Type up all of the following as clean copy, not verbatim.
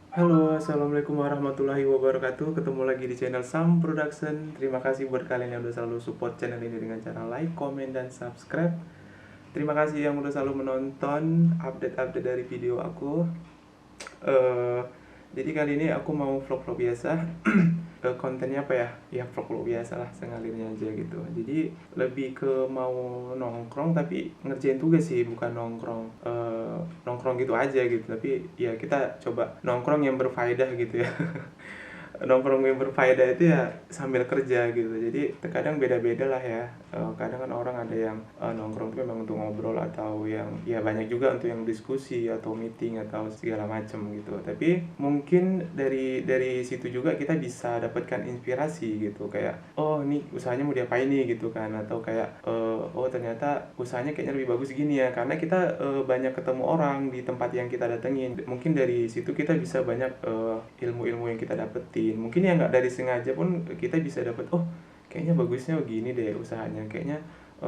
Halo, assalamualaikum warahmatullahi wabarakatuh. Ketemu lagi di channel Sam Production. Terima kasih buat kalian yang udah selalu support channel ini dengan cara like, comment, dan subscribe. Terima kasih yang udah selalu menonton update-update dari video aku. Eh, jadi kali ini aku mau vlog-vlog biasa. Kontennya apa ya? Ya vlog-vlog biasa lah, sengalirnya aja gitu. Jadi lebih ke mau nongkrong tapi ngerjain tugas sih, bukan nongkrong nongkrong gitu aja gitu. Tapi ya kita coba nongkrong yang berfaedah gitu ya. Nongkrong yang berfaedah itu ya sambil kerja gitu. Jadi terkadang beda-beda lah ya. Kadang kan orang ada yang nongkrong itu memang untuk ngobrol, atau yang ya banyak juga untuk yang diskusi atau meeting atau segala macam gitu. Tapi mungkin dari situ juga kita bisa dapatkan inspirasi gitu, kayak oh nih usahanya mau diapain nih gitu kan, atau kayak oh ternyata usahanya kayaknya lebih bagus gini ya, karena kita banyak ketemu orang di tempat yang kita datengin. Mungkin dari situ kita bisa banyak ilmu-ilmu yang kita dapetin. Mungkin ya nggak dari sengaja pun kita bisa dapet, oh kayaknya bagusnya begini deh usahanya, kayaknya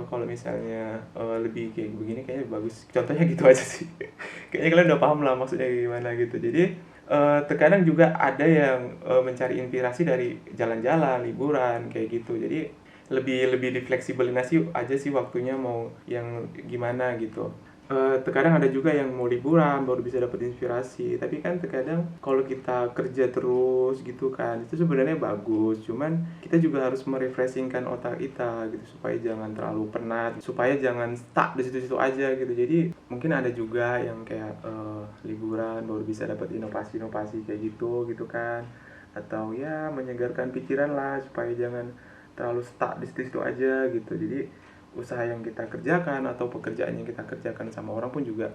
kalau misalnya lebih kayak begini kayaknya bagus. Contohnya gitu aja sih. Kayaknya kalian udah paham lah maksudnya gimana gitu. Jadi terkadang juga ada yang mencari inspirasi dari jalan-jalan, liburan kayak gitu. Jadi lebih difleksibelin aja sih waktunya mau yang gimana gitu. Terkadang ada juga yang mau liburan baru bisa dapat inspirasi, tapi kan terkadang kalau kita kerja terus gitu kan itu sebenarnya bagus, cuman kita juga harus merefreshingkan otak kita gitu supaya jangan terlalu penat, supaya jangan stuck di situ-situ aja gitu. Jadi mungkin ada juga yang kayak liburan baru bisa dapat inovasi-inovasi kayak gitu kan, atau ya menyegarkan pikiran lah supaya jangan terlalu stuck di situ-situ aja gitu. Jadi usaha yang kita kerjakan atau pekerjaan yang kita kerjakan sama orang pun juga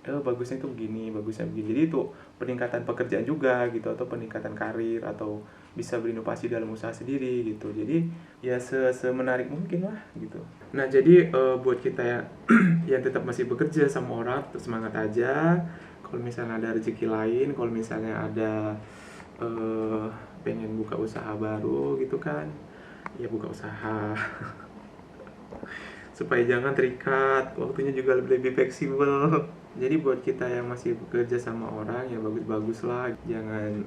bagusnya itu begini, bagusnya begini. Jadi itu peningkatan pekerjaan juga gitu, atau peningkatan karir, atau bisa berinovasi dalam usaha sendiri gitu. Jadi ya semenarik mungkin lah gitu. Nah jadi buat kita ya yang tetap masih bekerja sama orang, tetap semangat aja. Kalau misalnya ada rezeki lain, kalau misalnya ada pengen buka usaha baru gitu kan, ya buka usaha. Supaya jangan terikat, waktunya juga lebih fleksibel. Jadi buat kita yang masih bekerja sama orang ya bagus-bagus lah, jangan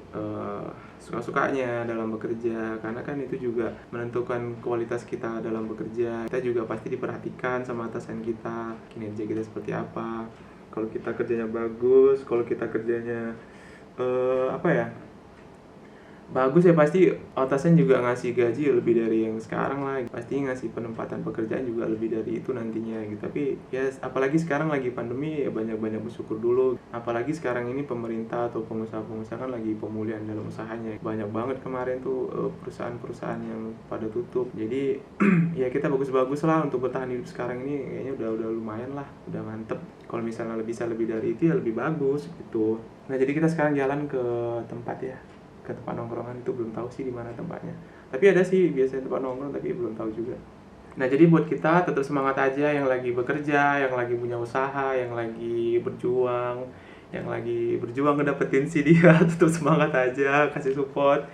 suka-sukanya dalam bekerja, karena kan itu juga menentukan kualitas kita dalam bekerja. Kita juga pasti diperhatikan sama atasan kita, kinerja kita seperti apa. Kalau kita kerjanya bagus, kalau kita kerjanya apa ya, bagus ya, pasti atasan juga ngasih gaji lebih dari yang sekarang lah, pasti ngasih penempatan pekerjaan juga lebih dari itu nantinya gitu. Tapi ya apalagi sekarang lagi pandemi ya banyak-banyak bersyukur dulu. Apalagi sekarang ini pemerintah atau pengusaha-pengusaha kan lagi pemulihan dalam usahanya, banyak banget kemarin tuh perusahaan-perusahaan yang pada tutup. Jadi ya kita bagus-bagus lah untuk bertahan hidup sekarang ini, kayaknya udah lumayan lah, udah mantep. Kalau misalnya bisa lebih dari itu ya lebih bagus gitu. Nah jadi kita sekarang jalan ke tempat ya, ke tempat nongkrongan. Itu belum tahu sih di mana tempatnya, tapi ada sih biasanya tempat nongkrong, tapi belum tahu juga. Nah jadi buat kita tetap semangat aja, yang lagi bekerja, yang lagi punya usaha, yang lagi berjuang ngedapetin si dia. Tetap semangat aja, kasih support.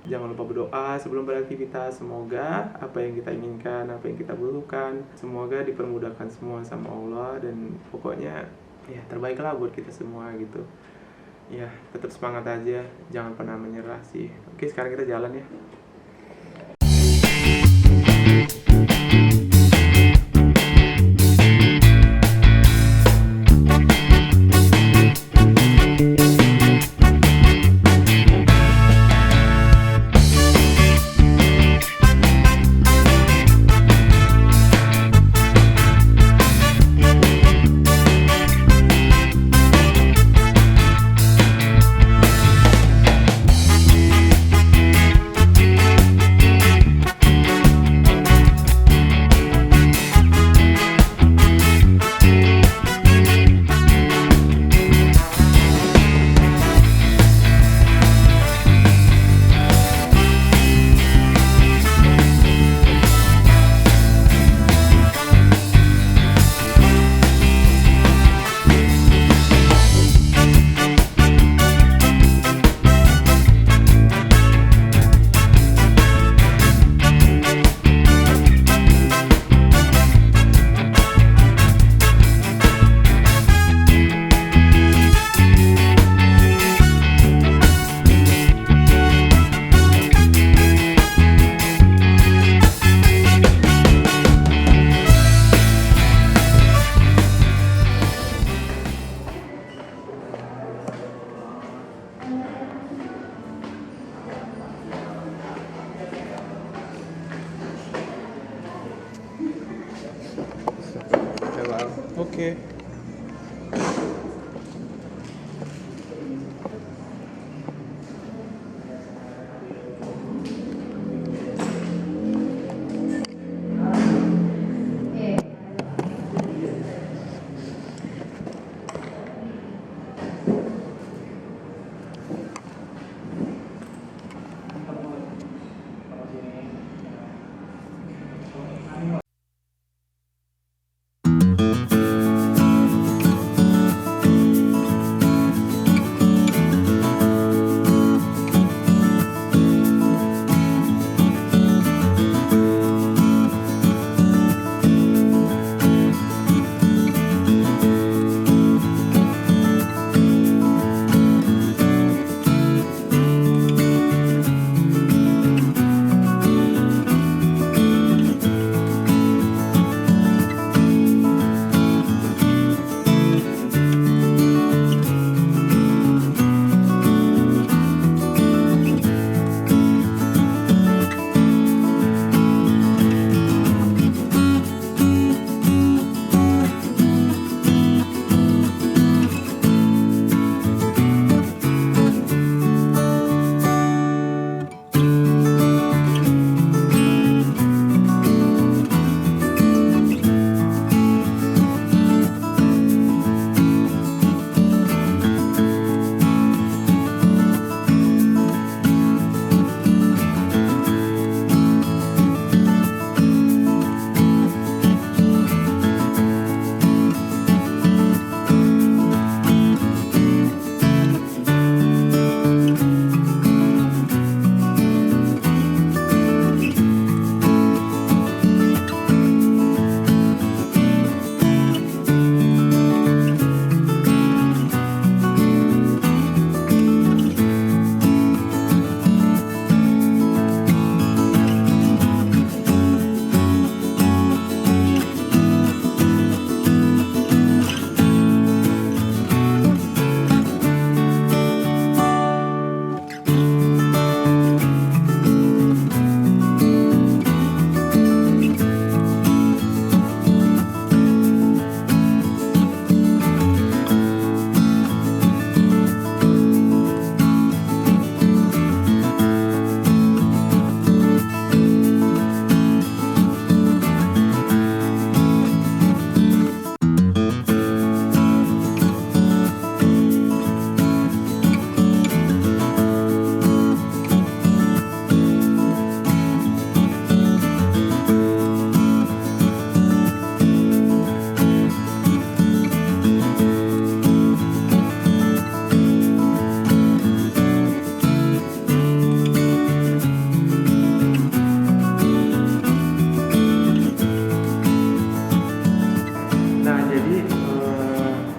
Jangan lupa berdoa sebelum beraktivitas. Semoga apa yang kita inginkan, apa yang kita butuhkan, semoga dipermudahkan semua sama Allah. Dan pokoknya ya terbaik lah buat kita semua gitu. Ya tetap semangat aja, jangan pernah menyerah sih. Oke sekarang kita jalan ya. Oke.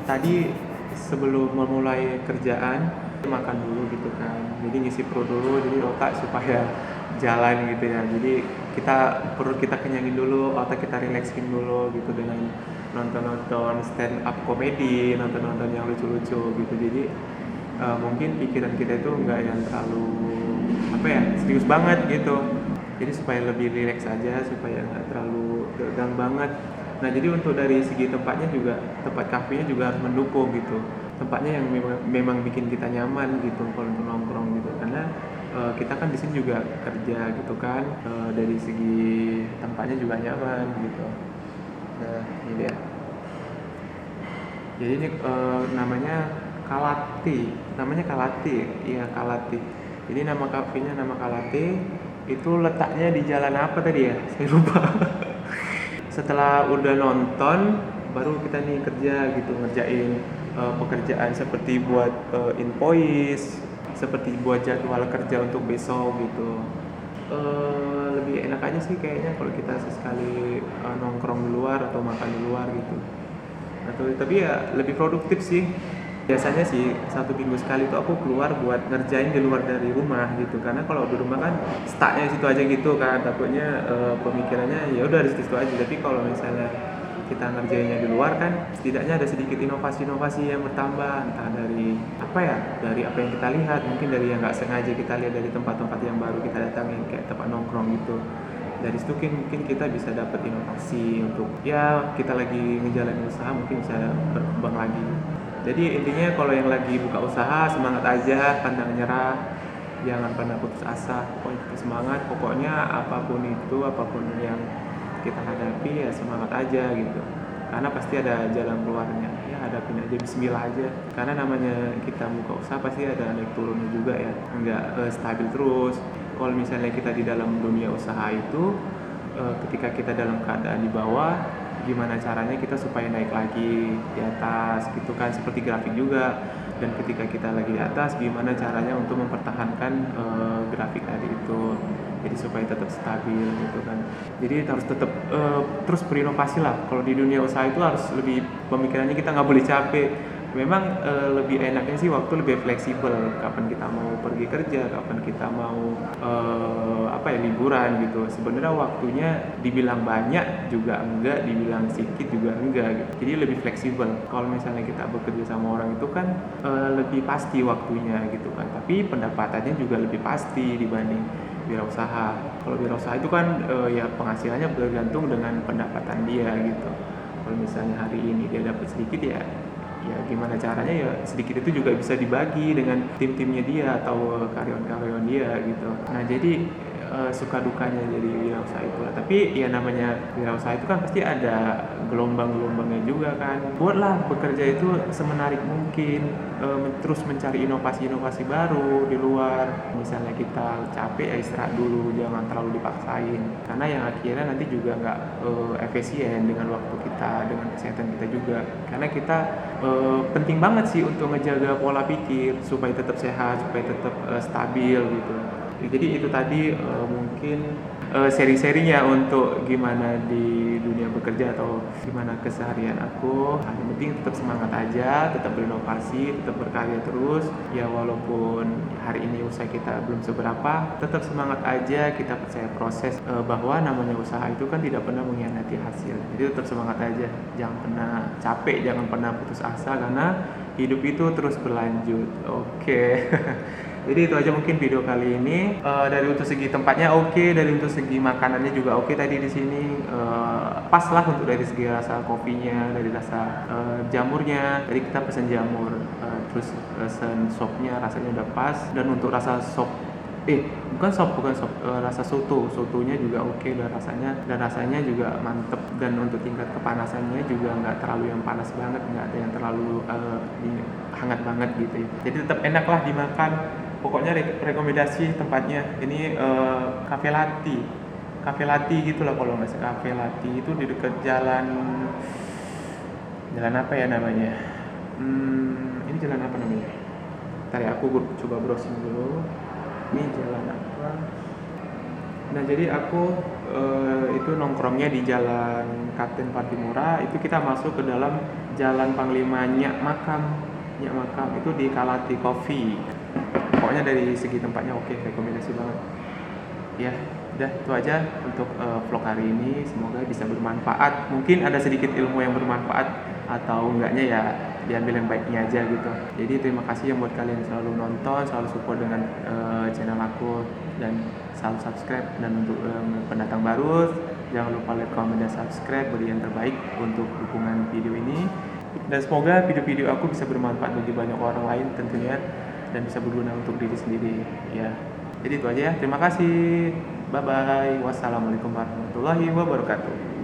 Tadi sebelum memulai kerjaan makan dulu gitu kan, jadi ngisi perut dulu, jadi otak supaya jalan gitu ya. Jadi perut kita kenyangin dulu, otak kita relaxin dulu gitu dengan nonton-nonton stand up komedi, nonton-nonton yang lucu-lucu gitu. Jadi mungkin pikiran kita itu nggak yang terlalu serius banget gitu. Jadi supaya lebih rileks aja, supaya nggak terlalu tegang banget. Nah, jadi untuk dari segi tempatnya juga, tempat kafenya juga harus mendukung gitu. Tempatnya yang memang bikin kita nyaman gitu kalau untuk nongkrong gitu. Karena kita kan di sini juga kerja gitu kan. Dari segi tempatnya juga nyaman gitu. Nah, ini dia. Jadi ini namanya Kalati. Namanya Kalati. Iya, Kalati. Jadi nama kafenya nama Kalati. Itu letaknya di jalan apa tadi ya? Saya lupa. Setelah udah nonton baru kita nih kerja gitu, ngerjain pekerjaan seperti buat invoice, seperti buat jadwal kerja untuk besok gitu. Lebih enak aja sih kayaknya kalau kita sesekali nongkrong di luar atau makan di luar gitu. Tapi ya lebih produktif sih. Biasanya sih 1 minggu sekali tuh aku keluar buat ngerjain di luar dari rumah gitu, karena kalau di rumah kan stucknya situ aja gitu kan, takutnya pemikirannya ya udah di situ aja. Tapi kalau misalnya kita ngerjainnya di luar kan setidaknya ada sedikit inovasi-inovasi yang bertambah, entah dari dari apa yang kita lihat, mungkin dari yang nggak sengaja kita lihat dari tempat-tempat yang baru kita datangin kayak tempat nongkrong gitu. Dari situ mungkin kita bisa dapat inovasi untuk ya kita lagi ngejalanin usaha mungkin bisa berkembang lagi. Jadi intinya kalau yang lagi buka usaha semangat aja, pantang nyerah, jangan pernah putus asa, pokoknya tetap semangat. Pokoknya apapun itu, apapun yang kita hadapi ya semangat aja gitu, karena pasti ada jalan keluarnya. Ya hadapin aja, bismillah aja, karena namanya kita buka usaha pasti ada naik turunnya juga ya, nggak stabil terus. Kalau misalnya kita di dalam dunia usaha itu ketika kita dalam keadaan di bawah, gimana caranya kita supaya naik lagi di atas gitu kan, seperti grafik juga. Dan ketika kita lagi di atas, gimana caranya untuk mempertahankan grafik tadi itu, jadi supaya tetap stabil gitu kan. Jadi harus tetap terus berinovasi lah. Kalau di dunia usaha itu harus lebih, pemikirannya kita nggak boleh capek. Memang lebih enaknya sih waktu lebih fleksibel, kapan kita mau pergi kerja, kapan kita mau liburan gitu. Sebenarnya waktunya dibilang banyak juga enggak, dibilang sedikit juga enggak gitu. Jadi lebih fleksibel. Kalau misalnya kita bekerja sama orang itu kan lebih pasti waktunya gitu kan, tapi pendapatannya juga lebih pasti dibanding wirausaha. Kalau wirausaha itu kan ya penghasilannya bergantung dengan pendapatan dia gitu. Kalau misalnya hari ini dia dapat sedikit ya gimana caranya ya sedikit itu juga bisa dibagi dengan tim-timnya dia atau karyawan-karyawan dia gitu. Nah jadi suka dukanya jadi wirausaha itu lah. Tapi ya namanya wirausaha itu kan pasti ada gelombang-gelombangnya juga kan. Buatlah bekerja itu semenarik mungkin, terus mencari inovasi-inovasi baru di luar. Misalnya kita capek ya istirahat dulu, jangan terlalu dipaksain, karena yang akhirnya nanti juga nggak efisien dengan waktu kita, dengan kesehatan kita juga. Karena kita penting banget sih untuk ngejaga pola pikir supaya tetap sehat, supaya tetap stabil gitu. Jadi itu tadi mungkin seri-serinya untuk gimana di dunia bekerja atau gimana keseharian aku. Yang penting tetap semangat aja, tetap berinovasi, tetap berkarya terus. Ya walaupun hari ini usaha kita belum seberapa, tetap semangat aja, kita percaya proses, bahwa namanya usaha itu kan tidak pernah mengkhianati hasil. Jadi tetap semangat aja, jangan pernah capek, jangan pernah putus asa, karena hidup itu terus berlanjut. Oke. Jadi itu aja mungkin video kali ini. Dari untuk segi tempatnya oke, dari untuk segi makanannya juga oke. Tadi di sini pas lah untuk dari segi rasa kopinya, dari rasa jamurnya. Tadi kita pesen jamur, terus pesen sopnya rasanya udah pas. Dan untuk rasa sop, bukan sop, rasa sotonya juga oke dan rasanya juga mantep. Dan untuk tingkat kepanasannya juga nggak terlalu yang panas banget, nggak ada yang terlalu hangat banget gitu ya. Jadi tetap enak lah dimakan. Pokoknya rekomendasi tempatnya ini Cafe Lati gitulah kalau nggak salah. Cafe Lati itu di dekat jalan apa ya namanya? Ini jalan apa namanya? Tadi aku coba browsing dulu. Ini jalan apa? Nah jadi aku itu nongkrongnya di Jalan Kapten Patimura. Itu kita masuk ke dalam Jalan Panglima Nyak Makam itu di Kalati Coffee. Pokoknya dari segi tempatnya oke, rekomendasi banget. Ya, udah itu aja untuk vlog hari ini. Semoga bisa bermanfaat. Mungkin ada sedikit ilmu yang bermanfaat atau enggaknya ya diambil yang baiknya aja gitu. Jadi terima kasih yang buat kalian selalu nonton, selalu support dengan channel aku, dan selalu subscribe. Dan untuk pendatang baru, jangan lupa like, comment, dan subscribe, beri yang terbaik untuk dukungan video ini. Dan semoga video-video aku bisa bermanfaat bagi banyak orang lain tentunya, dan bisa berguna untuk diri sendiri ya. Jadi itu aja ya. Terima kasih. Bye bye. Wassalamualaikum warahmatullahi wabarakatuh.